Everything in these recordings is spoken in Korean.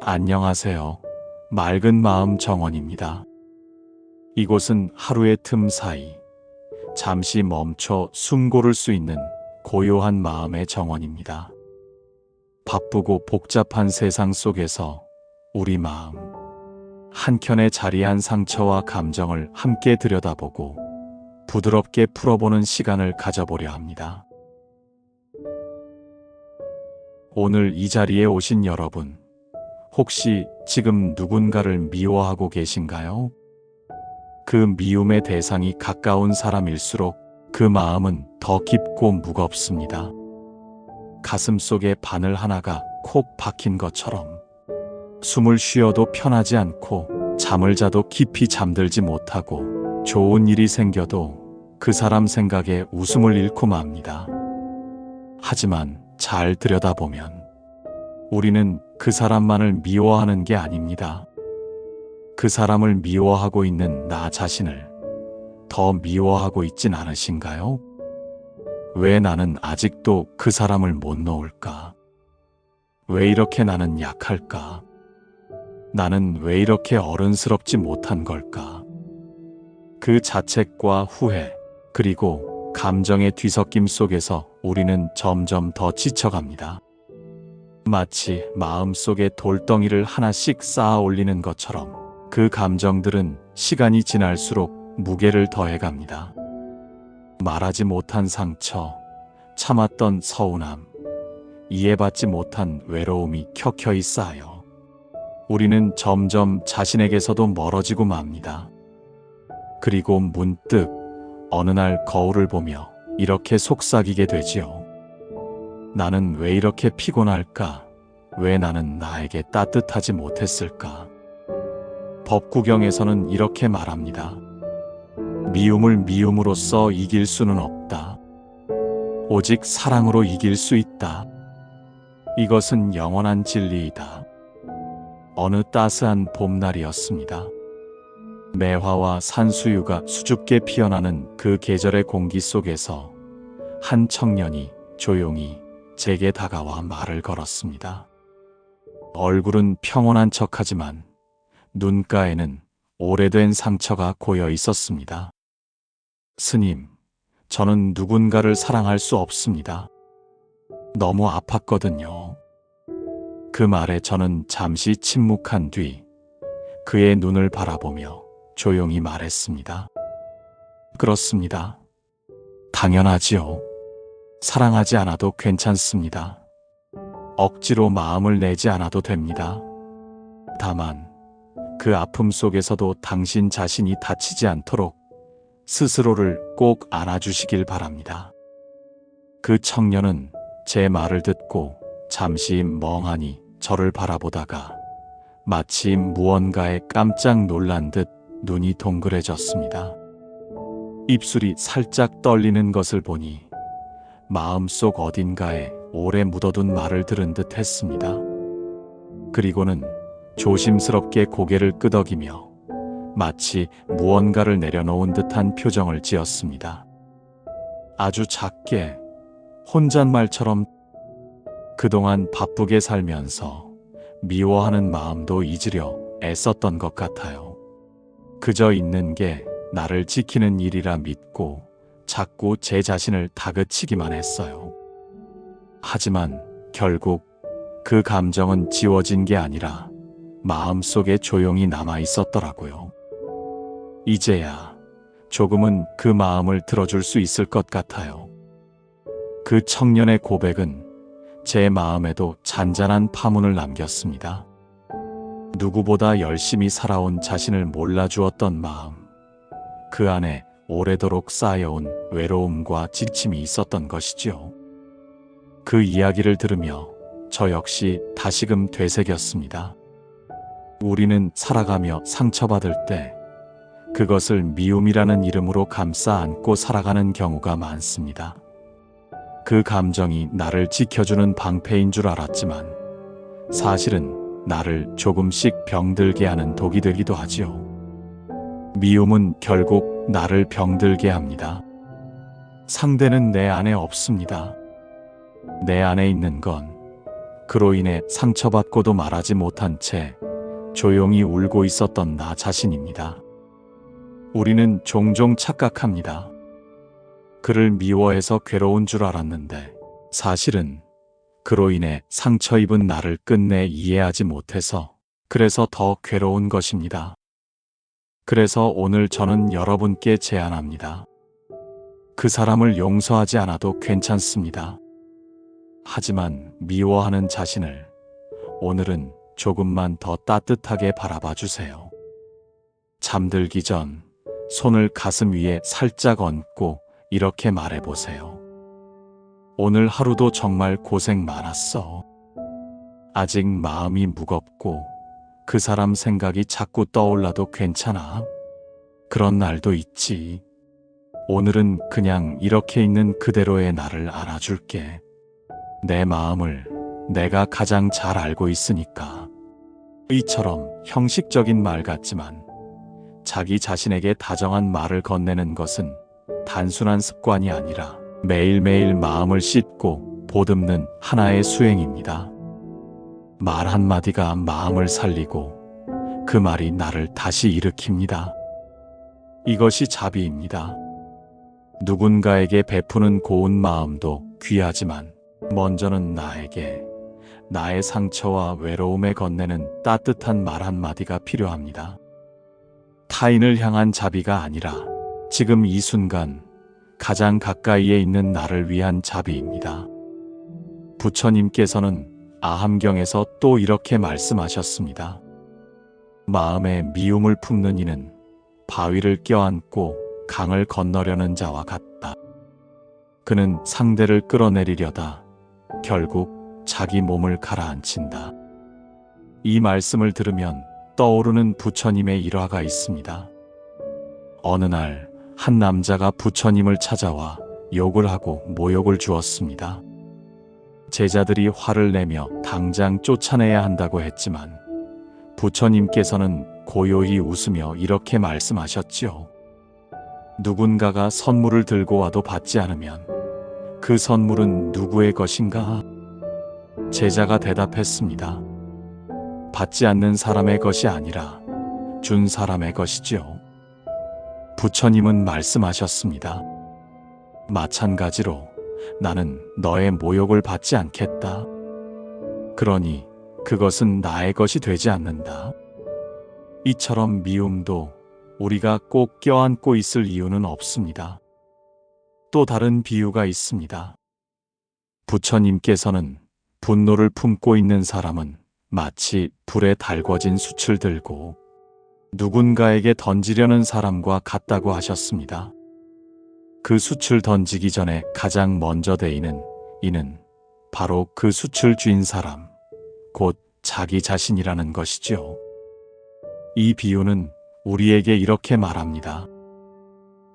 안녕하세요. 맑은 마음 정원입니다. 이곳은 하루의 틈 사이 잠시 멈춰 숨 고를 수 있는 고요한 마음의 정원입니다. 바쁘고 복잡한 세상 속에서 우리 마음 한켠에 자리한 상처와 감정을 함께 들여다보고 부드럽게 풀어보는 시간을 가져보려 합니다. 오늘 이 자리에 오신 여러분, 혹시 지금 누군가를 미워하고 계신가요? 그 미움의 대상이 가까운 사람일수록 그 마음은 더 깊고 무겁습니다. 가슴 속에 바늘 하나가 콕 박힌 것처럼 숨을 쉬어도 편하지 않고 잠을 자도 깊이 잠들지 못하고 좋은 일이 생겨도 그 사람 생각에 웃음을 잃고 맙니다. 하지만 잘 들여다보면 우리는 그 사람만을 미워하는 게 아닙니다. 그 사람을 미워하고 있는 나 자신을 더 미워하고 있진 않으신가요? 왜 나는 아직도 그 사람을 못 놓을까? 왜 이렇게 나는 약할까? 나는 왜 이렇게 어른스럽지 못한 걸까? 그 자책과 후회, 그리고 감정의 뒤섞임 속에서 우리는 점점 더 지쳐갑니다. 마치 마음속에 돌덩이를 하나씩 쌓아 올리는 것처럼 그 감정들은 시간이 지날수록 무게를 더해갑니다. 말하지 못한 상처, 참았던 서운함, 이해받지 못한 외로움이 켜켜이 쌓여 우리는 점점 자신에게서도 멀어지고 맙니다. 그리고 문득 어느 날 거울을 보며 이렇게 속삭이게 되지요. 나는 왜 이렇게 피곤할까? 왜 나는 나에게 따뜻하지 못했을까? 법구경에서는 이렇게 말합니다. 미움을 미움으로써 이길 수는 없다. 오직 사랑으로 이길 수 있다. 이것은 영원한 진리이다. 어느 따스한 봄날이었습니다. 매화와 산수유가 수줍게 피어나는 그 계절의 공기 속에서 한 청년이 조용히 제게 다가와 말을 걸었습니다. 얼굴은 평온한 척하지만 눈가에는 오래된 상처가 고여 있었습니다. 스님, 저는 누군가를 사랑할 수 없습니다. 너무 아팠거든요. 그 말에 저는 잠시 침묵한 뒤 그의 눈을 바라보며 조용히 말했습니다. 그렇습니다. 당연하지요. 사랑하지 않아도 괜찮습니다. 억지로 마음을 내지 않아도 됩니다. 다만 그 아픔 속에서도 당신 자신이 다치지 않도록 스스로를 꼭 안아주시길 바랍니다. 그 청년은 제 말을 듣고 잠시 멍하니 저를 바라보다가 마치 무언가에 깜짝 놀란 듯 눈이 동그래졌습니다. 입술이 살짝 떨리는 것을 보니 마음속 어딘가에 오래 묻어둔 말을 들은 듯 했습니다. 그리고는 조심스럽게 고개를 끄덕이며 마치 무언가를 내려놓은 듯한 표정을 지었습니다. 아주 작게 혼잣말처럼 그동안 바쁘게 살면서 미워하는 마음도 잊으려 애썼던 것 같아요. 그저 있는 게 나를 지키는 일이라 믿고 자꾸 제 자신을 다그치기만 했어요. 하지만 결국 그 감정은 지워진 게 아니라 마음속에 조용히 남아 있었더라고요. 이제야 조금은 그 마음을 들어줄 수 있을 것 같아요. 그 청년의 고백은 제 마음에도 잔잔한 파문을 남겼습니다. 누구보다 열심히 살아온 자신을 몰라주었던 마음, 그 안에 오래도록 쌓여온 외로움과 지침이 있었던 것이지요. 그 이야기를 들으며 저 역시 다시금 되새겼습니다. 우리는 살아가며 상처받을 때 그것을 미움이라는 이름으로 감싸 안고 살아가는 경우가 많습니다. 그 감정이 나를 지켜주는 방패인 줄 알았지만 사실은 나를 조금씩 병들게 하는 독이 되기도 하지요. 미움은 결국 나를 병들게 합니다. 상대는 내 안에 없습니다. 내 안에 있는 건 그로 인해 상처받고도 말하지 못한 채 조용히 울고 있었던 나 자신입니다. 우리는 종종 착각합니다. 그를 미워해서 괴로운 줄 알았는데 사실은 그로 인해 상처 입은 나를 끝내 이해하지 못해서 그래서 더 괴로운 것입니다. 그래서 오늘 저는 여러분께 제안합니다. 그 사람을 용서하지 않아도 괜찮습니다. 하지만 미워하는 자신을 오늘은 조금만 더 따뜻하게 바라봐 주세요. 잠들기 전 손을 가슴 위에 살짝 얹고 이렇게 말해보세요. 오늘 하루도 정말 고생 많았어. 아직 마음이 무겁고 그 사람 생각이 자꾸 떠올라도 괜찮아. 그런 날도 있지. 오늘은 그냥 이렇게 있는 그대로의 나를 안아줄게. 내 마음을 내가 가장 잘 알고 있으니까. 이처럼 형식적인 말 같지만 자기 자신에게 다정한 말을 건네는 것은 단순한 습관이 아니라 매일매일 마음을 씻고 보듬는 하나의 수행입니다. 말 한마디가 마음을 살리고 그 말이 나를 다시 일으킵니다. 이것이 자비입니다. 누군가에게 베푸는 고운 마음도 귀하지만 먼저는 나에게 나의 상처와 외로움에 건네는 따뜻한 말 한마디가 필요합니다. 타인을 향한 자비가 아니라 지금 이 순간 가장 가까이에 있는 나를 위한 자비입니다. 부처님께서는 아함경에서 또 이렇게 말씀하셨습니다. 마음에 미움을 품는 이는 바위를 껴안고 강을 건너려는 자와 같다. 그는 상대를 끌어내리려다 결국 자기 몸을 가라앉힌다. 이 말씀을 들으면 떠오르는 부처님의 일화가 있습니다. 어느 날 한 남자가 부처님을 찾아와 욕을 하고 모욕을 주었습니다. 제자들이 화를 내며 당장 쫓아내야 한다고 했지만 부처님께서는 고요히 웃으며 이렇게 말씀하셨지요. 누군가가 선물을 들고 와도 받지 않으면 그 선물은 누구의 것인가? 제자가 대답했습니다. 받지 않는 사람의 것이 아니라 준 사람의 것이지요. 부처님은 말씀하셨습니다. 마찬가지로 나는 너의 모욕을 받지 않겠다. 그러니 그것은 나의 것이 되지 않는다. 이처럼 미움도 우리가 꼭 껴안고 있을 이유는 없습니다. 또 다른 비유가 있습니다. 부처님께서는 분노를 품고 있는 사람은 마치 불에 달궈진 숯을 들고 누군가에게 던지려는 사람과 같다고 하셨습니다. 그 숯을 던지기 전에 가장 먼저 데이는 이는 바로 그 숯을 쥔 사람, 곧 자기 자신이라는 것이죠. 이 비유는 우리에게 이렇게 말합니다.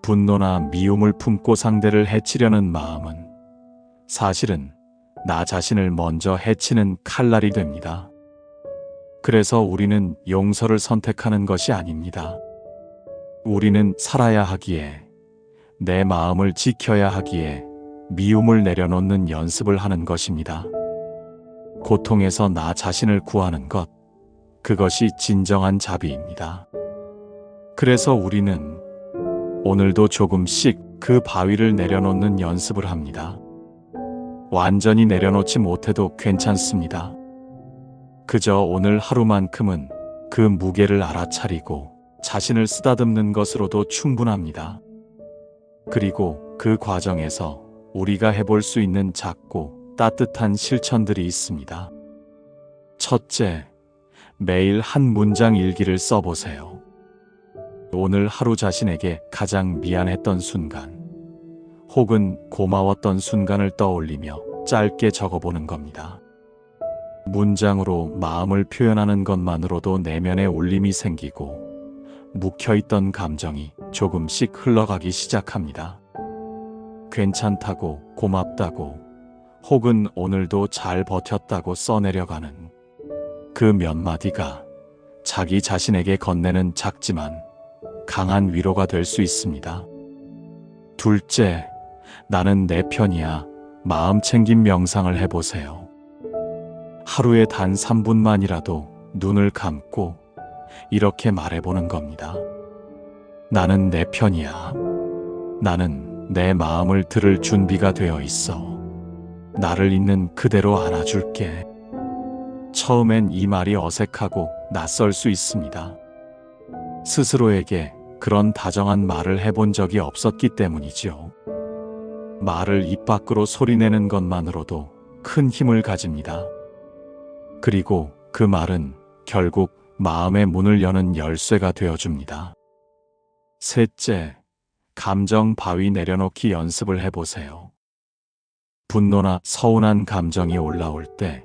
분노나 미움을 품고 상대를 해치려는 마음은 사실은 나 자신을 먼저 해치는 칼날이 됩니다. 그래서 우리는 용서를 선택하는 것이 아닙니다. 우리는 살아야 하기에, 내 마음을 지켜야 하기에 미움을 내려놓는 연습을 하는 것입니다. 고통에서 나 자신을 구하는 것, 그것이 진정한 자비입니다. 그래서 우리는 오늘도 조금씩 그 바위를 내려놓는 연습을 합니다. 완전히 내려놓지 못해도 괜찮습니다. 그저 오늘 하루만큼은 그 무게를 알아차리고 자신을 쓰다듬는 것으로도 충분합니다. 그리고 그 과정에서 우리가 해볼 수 있는 작고 따뜻한 실천들이 있습니다. 첫째, 매일 한 문장 일기를 써보세요. 오늘 하루 자신에게 가장 미안했던 순간, 혹은 고마웠던 순간을 떠올리며 짧게 적어보는 겁니다. 문장으로 마음을 표현하는 것만으로도 내면에 울림이 생기고 묵혀있던 감정이 조금씩 흘러가기 시작합니다. 괜찮다고, 고맙다고, 혹은 오늘도 잘 버텼다고 써내려가는 그 몇 마디가 자기 자신에게 건네는 작지만 강한 위로가 될 수 있습니다. 둘째, 나는 내 편이야 마음 챙김 명상을 해보세요. 하루에 단 3분만이라도 눈을 감고 이렇게 말해보는 겁니다. 나는 내 편이야. 나는 내 마음을 들을 준비가 되어 있어. 나를 있는 그대로 안아줄게. 처음엔 이 말이 어색하고 낯설 수 있습니다. 스스로에게 그런 다정한 말을 해본 적이 없었기 때문이지요. 말을 입 밖으로 소리내는 것만으로도 큰 힘을 가집니다. 그리고 그 말은 결국 마음의 문을 여는 열쇠가 되어줍니다. 셋째, 감정 바위 내려놓기 연습을 해보세요. 분노나 서운한 감정이 올라올 때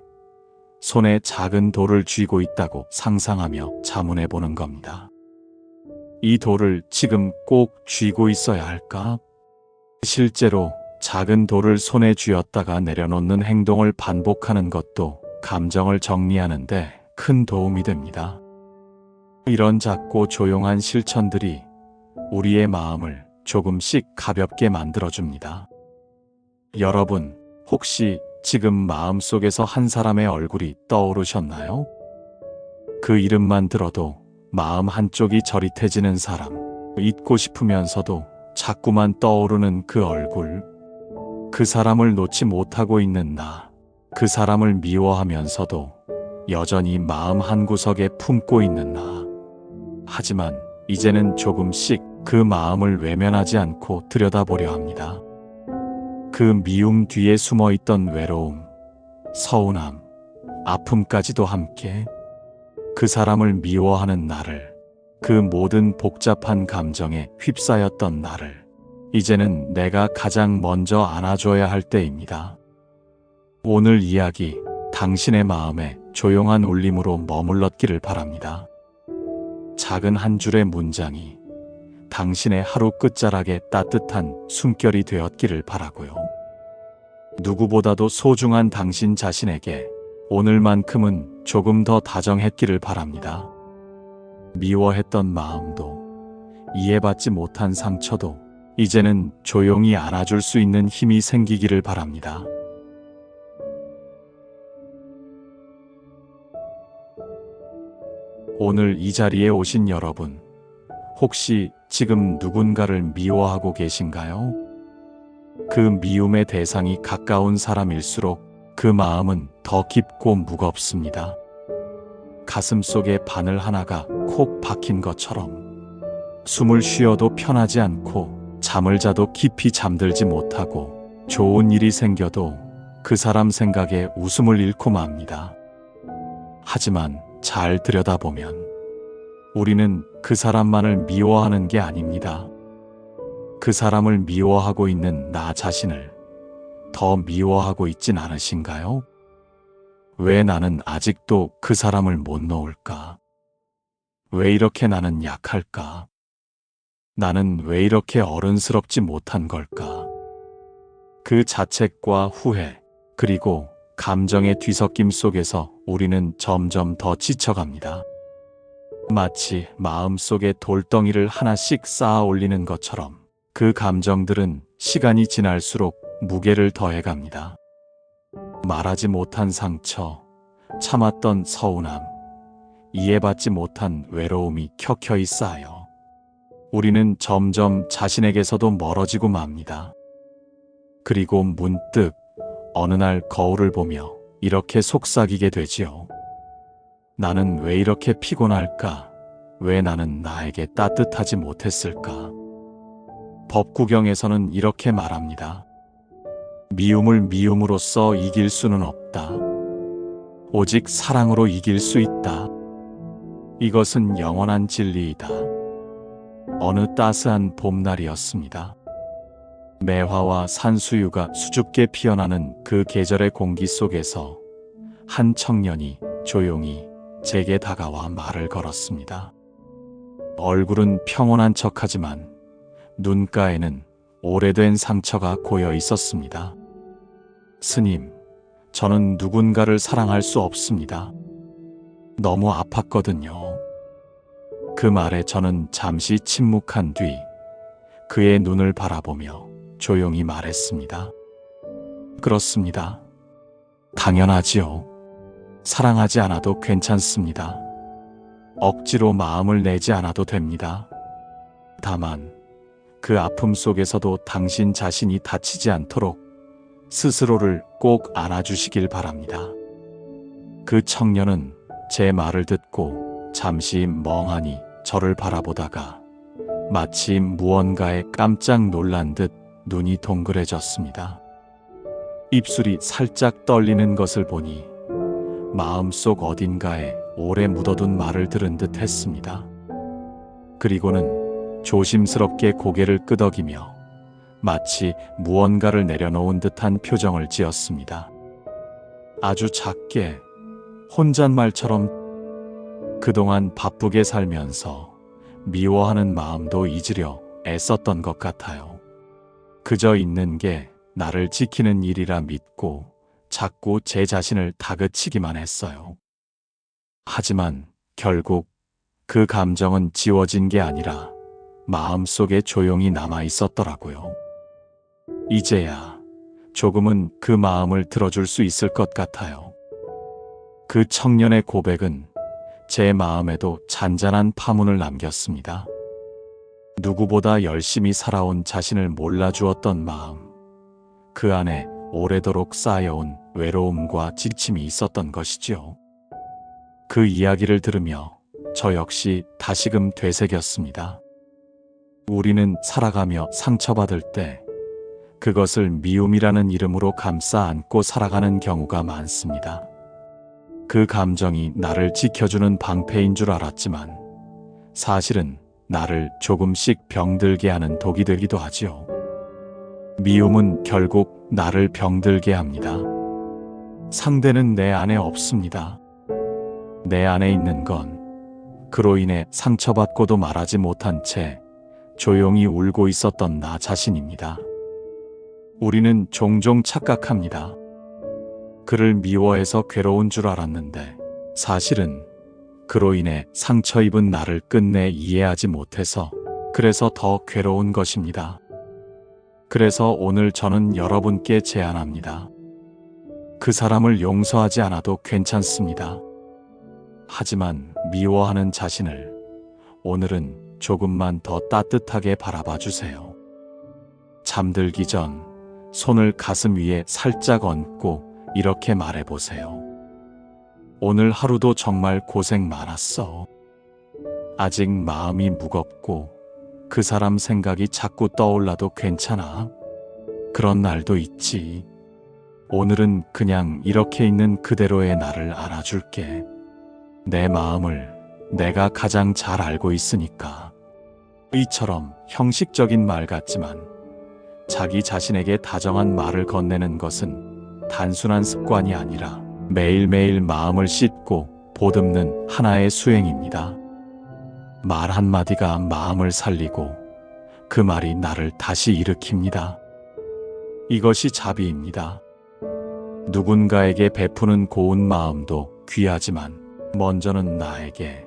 손에 작은 돌을 쥐고 있다고 상상하며 자문해보는 겁니다. 이 돌을 지금 꼭 쥐고 있어야 할까? 실제로 작은 돌을 손에 쥐었다가 내려놓는 행동을 반복하는 것도 감정을 정리하는데 큰 도움이 됩니다. 이런 작고 조용한 실천들이 우리의 마음을 조금씩 가볍게 만들어줍니다. 여러분, 혹시 지금 마음속에서 한 사람의 얼굴이 떠오르셨나요? 그 이름만 들어도 마음 한쪽이 저릿해지는 사람, 잊고 싶으면서도 자꾸만 떠오르는 그 얼굴, 그 사람을 놓지 못하고 있는 나, 그 사람을 미워하면서도 여전히 마음 한구석에 품고 있는 나. 하지만 이제는 조금씩 그 마음을 외면하지 않고 들여다보려 합니다. 그 미움 뒤에 숨어있던 외로움, 서운함, 아픔까지도 함께 그 사람을 미워하는 나를, 그 모든 복잡한 감정에 휩싸였던 나를 이제는 내가 가장 먼저 안아줘야 할 때입니다. 오늘 이야기, 당신의 마음에 조용한 울림으로 머물렀기를 바랍니다. 작은 한 줄의 문장이 당신의 하루 끝자락에 따뜻한 숨결이 되었기를 바라고요. 누구보다도 소중한 당신 자신에게 오늘만큼은 조금 더 다정했기를 바랍니다. 미워했던 마음도, 이해받지 못한 상처도 이제는 조용히 안아줄 수 있는 힘이 생기기를 바랍니다. 오늘 이 자리에 오신 여러분, 혹시 지금 누군가를 미워하고 계신가요? 그 미움의 대상이 가까운 사람일수록 그 마음은 더 깊고 무겁습니다. 가슴 속에 바늘 하나가 콕 박힌 것처럼 숨을 쉬어도 편하지 않고 잠을 자도 깊이 잠들지 못하고 좋은 일이 생겨도 그 사람 생각에 웃음을 잃고 맙니다. 하지만 잘 들여다보면 우리는 그 사람만을 미워하는 게 아닙니다. 그 사람을 미워하고 있는 나 자신을 더 미워하고 있진 않으신가요? 왜 나는 아직도 그 사람을 못 놓을까? 왜 이렇게 나는 약할까? 나는 왜 이렇게 어른스럽지 못한 걸까? 그 자책과 후회, 그리고 감정의 뒤섞임 속에서 우리는 점점 더 지쳐갑니다. 마치 마음속에 돌덩이를 하나씩 쌓아 올리는 것처럼 그 감정들은 시간이 지날수록 무게를 더해갑니다. 말하지 못한 상처, 참았던 서운함, 이해받지 못한 외로움이 켜켜이 쌓여 우리는 점점 자신에게서도 멀어지고 맙니다. 그리고 문득 어느 날 거울을 보며 이렇게 속삭이게 되지요. 나는 왜 이렇게 피곤할까? 왜 나는 나에게 따뜻하지 못했을까? 법구경에서는 이렇게 말합니다. 미움을 미움으로써 이길 수는 없다. 오직 사랑으로 이길 수 있다. 이것은 영원한 진리이다. 어느 따스한 봄날이었습니다. 매화와 산수유가 수줍게 피어나는 그 계절의 공기 속에서 한 청년이 조용히 제게 다가와 말을 걸었습니다. 얼굴은 평온한 척하지만 눈가에는 오래된 상처가 고여 있었습니다. 스님, 저는 누군가를 사랑할 수 없습니다. 너무 아팠거든요. 그 말에 저는 잠시 침묵한 뒤 그의 눈을 바라보며 조용히 말했습니다. 그렇습니다. 당연하지요. 사랑하지 않아도 괜찮습니다. 억지로 마음을 내지 않아도 됩니다. 다만 그 아픔 속에서도 당신 자신이 다치지 않도록 스스로를 꼭 안아주시길 바랍니다. 그 청년은 제 말을 듣고 잠시 멍하니 저를 바라보다가 마치 무언가에 깜짝 놀란 듯 눈이 동그래졌습니다. 입술이 살짝 떨리는 것을 보니 마음속 어딘가에 오래 묻어둔 말을 들은 듯 했습니다. 그리고는 조심스럽게 고개를 끄덕이며 마치 무언가를 내려놓은 듯한 표정을 지었습니다. 아주 작게 혼잣말처럼 그동안 바쁘게 살면서 미워하는 마음도 잊으려 애썼던 것 같아요. 그저 있는 게 나를 지키는 일이라 믿고 자꾸 제 자신을 다그치기만 했어요. 하지만 결국 그 감정은 지워진 게 아니라 마음속에 조용히 남아 있었더라고요. 이제야 조금은 그 마음을 들어줄 수 있을 것 같아요. 그 청년의 고백은 제 마음에도 잔잔한 파문을 남겼습니다. 누구보다 열심히 살아온 자신을 몰라주었던 마음, 그 안에 오래도록 쌓여온 외로움과 지침이 있었던 것이지요. 그 이야기를 들으며 저 역시 다시금 되새겼습니다. 우리는 살아가며 상처받을 때 그것을 미움이라는 이름으로 감싸 안고 살아가는 경우가 많습니다. 그 감정이 나를 지켜주는 방패인 줄 알았지만 사실은 나를 조금씩 병들게 하는 독이 되기도 하지요. 미움은 결국 나를 병들게 합니다. 상대는 내 안에 없습니다. 내 안에 있는 건 그로 인해 상처받고도 말하지 못한 채 조용히 울고 있었던 나 자신입니다. 우리는 종종 착각합니다. 그를 미워해서 괴로운 줄 알았는데 사실은 그로 인해 상처 입은 나를 끝내 이해하지 못해서 그래서 더 괴로운 것입니다. 그래서 오늘 저는 여러분께 제안합니다. 그 사람을 용서하지 않아도 괜찮습니다. 하지만 미워하는 자신을 오늘은 조금만 더 따뜻하게 바라봐 주세요. 잠들기 전 손을 가슴 위에 살짝 얹고 이렇게 말해보세요. 오늘 하루도 정말 고생 많았어. 아직 마음이 무겁고 그 사람 생각이 자꾸 떠올라도 괜찮아. 그런 날도 있지. 오늘은 그냥 이렇게 있는 그대로의 나를 안아줄게. 내 마음을 내가 가장 잘 알고 있으니까. 이처럼 형식적인 말 같지만 자기 자신에게 다정한 말을 건네는 것은 단순한 습관이 아니라 매일매일 마음을 씻고 보듬는 하나의 수행입니다. 말 한마디가 마음을 살리고 그 말이 나를 다시 일으킵니다. 이것이 자비입니다. 누군가에게 베푸는 고운 마음도 귀하지만 먼저는 나에게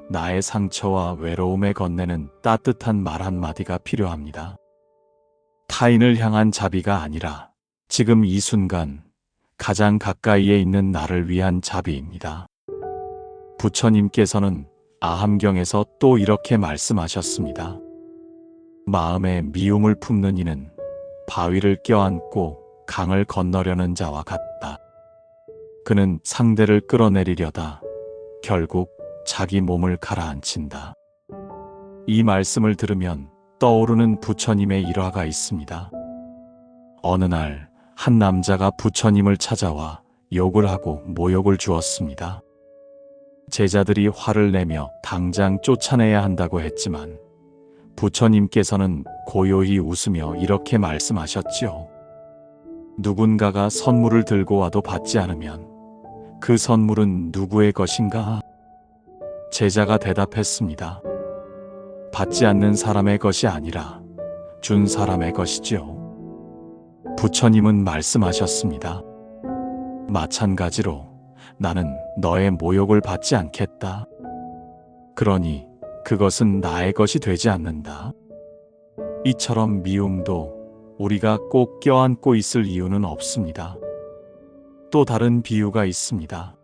나의 상처와 외로움에 건네는 따뜻한 말 한마디가 필요합니다. 타인을 향한 자비가 아니라 지금 이 순간 가장 가까이에 있는 나를 위한 자비입니다. 부처님께서는 아함경에서 또 이렇게 말씀하셨습니다. 마음에 미움을 품는 이는 바위를 껴안고 강을 건너려는 자와 같다. 그는 상대를 끌어내리려다 결국 자기 몸을 가라앉힌다. 이 말씀을 들으면 떠오르는 부처님의 일화가 있습니다. 어느 날 한 남자가 부처님을 찾아와 욕을 하고 모욕을 주었습니다. 제자들이 화를 내며 당장 쫓아내야 한다고 했지만 부처님께서는 고요히 웃으며 이렇게 말씀하셨지요. 누군가가 선물을 들고 와도 받지 않으면 그 선물은 누구의 것인가? 제자가 대답했습니다. 받지 않는 사람의 것이 아니라 준 사람의 것이지요. 부처님은 말씀하셨습니다. 마찬가지로 나는 너의 모욕을 받지 않겠다. 그러니 그것은 나의 것이 되지 않는다. 이처럼 미움도 우리가 꼭 껴안고 있을 이유는 없습니다. 또 다른 비유가 있습니다.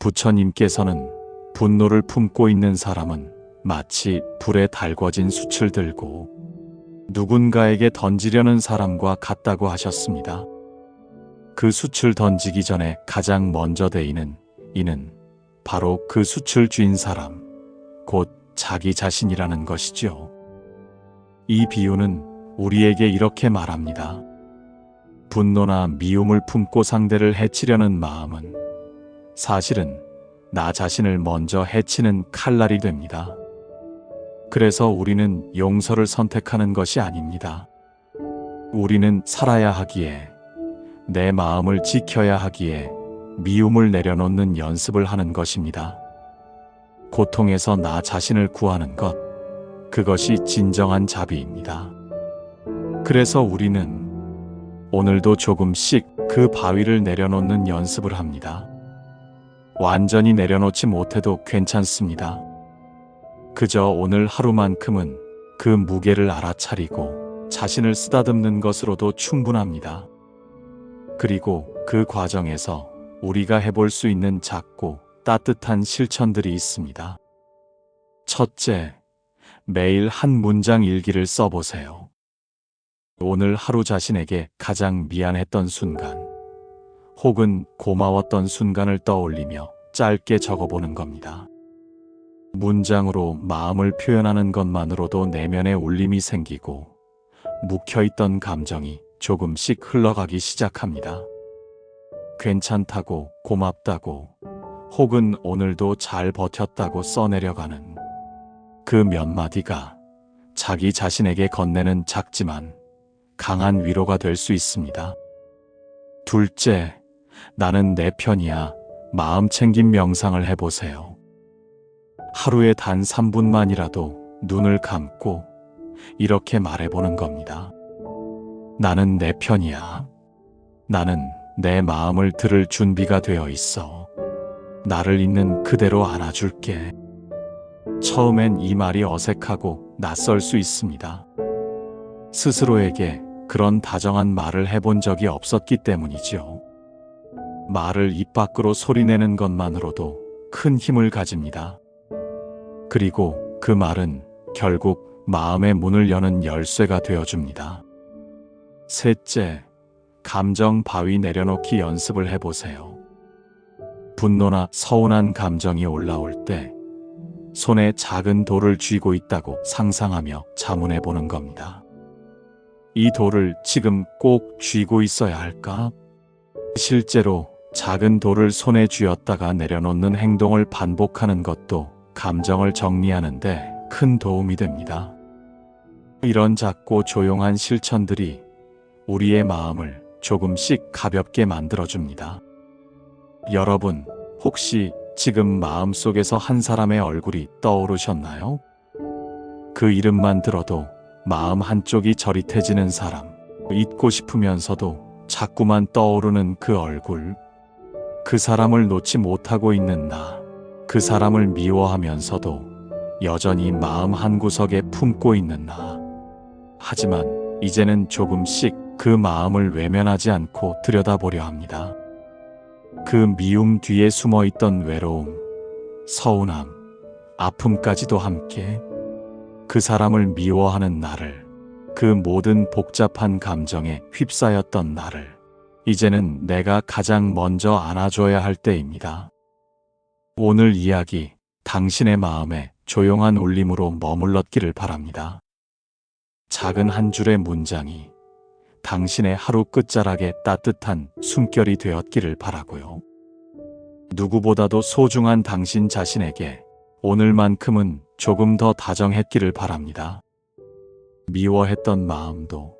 부처님께서는 분노를 품고 있는 사람은 마치 불에 달궈진 숯을 들고 누군가에게 던지려는 사람과 같다고 하셨습니다. 그 숯을 던지기 전에 가장 먼저 데이는 이는 바로 그 숯을 쥔 사람, 곧 자기 자신이라는 것이죠. 이 비유는 우리에게 이렇게 말합니다. 분노나 미움을 품고 상대를 해치려는 마음은 사실은 나 자신을 먼저 해치는 칼날이 됩니다. 그래서 우리는 용서를 선택하는 것이 아닙니다. 우리는 살아야 하기에, 내 마음을 지켜야 하기에 미움을 내려놓는 연습을 하는 것입니다. 고통에서 나 자신을 구하는 것, 그것이 진정한 자비입니다. 그래서 우리는 오늘도 조금씩 그 바위를 내려놓는 연습을 합니다. 완전히 내려놓지 못해도 괜찮습니다. 그저 오늘 하루만큼은 그 무게를 알아차리고 자신을 쓰다듬는 것으로도 충분합니다. 그리고 그 과정에서 우리가 해볼 수 있는 작고 따뜻한 실천들이 있습니다. 첫째, 매일 한 문장 일기를 써보세요. 오늘 하루 자신에게 가장 미안했던 순간, 혹은 고마웠던 순간을 떠올리며 짧게 적어보는 겁니다. 문장으로 마음을 표현하는 것만으로도 내면에 울림이 생기고 묵혀있던 감정이 조금씩 흘러가기 시작합니다. 괜찮다고, 고맙다고, 혹은 오늘도 잘 버텼다고 써내려가는 그 몇 마디가 자기 자신에게 건네는 작지만 강한 위로가 될 수 있습니다. 둘째, 나는 내 편이야. 마음 챙김 명상을 해보세요. 하루에 단 3분만이라도 눈을 감고 이렇게 말해보는 겁니다. 나는 내 편이야. 나는 내 마음을 들을 준비가 되어 있어. 나를 있는 그대로 안아줄게. 처음엔 이 말이 어색하고 낯설 수 있습니다. 스스로에게 그런 다정한 말을 해본 적이 없었기 때문이죠. 말을 입 밖으로 소리내는 것만으로도 큰 힘을 가집니다. 그리고 그 말은 결국 마음의 문을 여는 열쇠가 되어줍니다. 셋째, 감정 바위 내려놓기 연습을 해보세요. 분노나 서운한 감정이 올라올 때 손에 작은 돌을 쥐고 있다고 상상하며 자문해보는 겁니다. 이 돌을 지금 꼭 쥐고 있어야 할까? 실제로 작은 돌을 손에 쥐었다가 내려놓는 행동을 반복하는 것도 감정을 정리하는데 큰 도움이 됩니다. 이런 작고 조용한 실천들이 우리의 마음을 조금씩 가볍게 만들어줍니다. 여러분, 혹시 지금 마음속에서 한 사람의 얼굴이 떠오르셨나요? 그 이름만 들어도 마음 한쪽이 저릿해지는 사람, 잊고 싶으면서도 자꾸만 떠오르는 그 얼굴, 그 사람을 놓지 못하고 있는 나, 그 사람을 미워하면서도 여전히 마음 한구석에 품고 있는 나. 하지만 이제는 조금씩 그 마음을 외면하지 않고 들여다보려 합니다. 그 미움 뒤에 숨어있던 외로움, 서운함, 아픔까지도 함께, 그 사람을 미워하는 나를, 그 모든 복잡한 감정에 휩싸였던 나를 이제는 내가 가장 먼저 안아줘야 할 때입니다. 오늘 이야기, 당신의 마음에 조용한 울림으로 머물렀기를 바랍니다. 작은 한 줄의 문장이 당신의 하루 끝자락에 따뜻한 숨결이 되었기를 바라고요. 누구보다도 소중한 당신 자신에게 오늘만큼은 조금 더 다정했기를 바랍니다. 미워했던 마음도,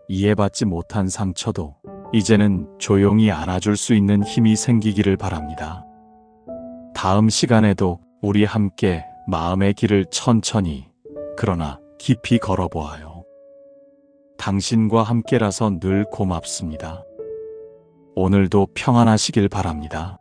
이해받지 못한 상처도 이제는 조용히 안아줄 수 있는 힘이 생기기를 바랍니다. 다음 시간에도 우리 함께 마음의 길을 천천히, 그러나 깊이 걸어보아요. 당신과 함께라서 늘 고맙습니다. 오늘도 평안하시길 바랍니다.